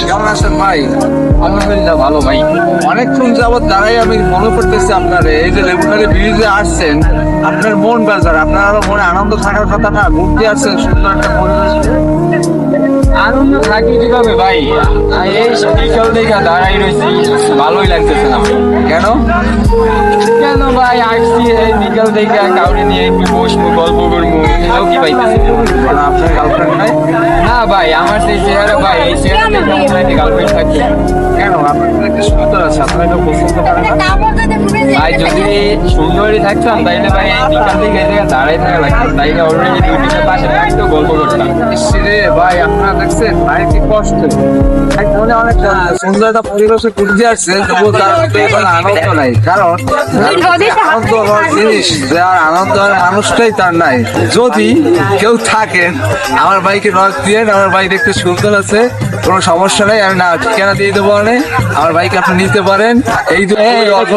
কেমন আছেন ভাই? আলহামদুলিল্লাহ ভালো ভাই। অনেকক্ষণ যাবত দাঁড়াই আমি মনে করতেছি আপনার এই যে লেবুখালী ব্রিজে আসছেন, আপনার মন বেজার, আপনার আরো মনে আনন্দ থাকার কথা না? ঘুরতে আসছেন সুন্দর একটা পরিবেশ। আনন্দ থাকি কিভাবে ভাই? এই বিকাল থেকে দাঁড়াই রয়েছি, ভালোই লাগতেছে না। কেন? কেন ভাই আসছি এই বিকাল থেকে কাউরে নিয়ে একটু বসবো, গল্প করবো, এটাও কি পাইতেছি মানে আপনার গার্লফ্রেন্ড নাই? না ভাই, আমার সেই চেহারা ভাই, এই চেহারা দেখে মনে হয় গার্লফ্রেন্ড থাকবে। কেন? আপনার তো একটা সুন্দর আছে, আপনার এটা পছন্দ করেন না? ভাই যদি সুন্দরী থাকতাম তাইলে ভাই এই বিকাল থেকে এই জায়গায় দাঁড়াই থাকা লাগতো, তাইলে অলরেডি দুইটা পাশে থাকতো, গল্প করতাম। রে ভাই, আপনারা দেখছেন ভাই কি কষ্ট, এক মনে অনেক সুন্দর একটা পরিবেশে ঘুরতে আসছে, তবুও তার মধ্যে কোনো আনন্দ নাই। কারণ আনন্দ হওয়ার জিনিস, যার আনন্দ হওয়ার মানুষটাই তার নাই। যদি কেউ থাকেন আমার ভাইকে নক দিয়ে, আমার ভাই দেখতে সুন্দর আছে, কোনো সমস্যা নেই, আমি না ঠিকানা দিয়ে দেবো, আমার ভাইকে আপনি নিতে পারেন। এই অল্প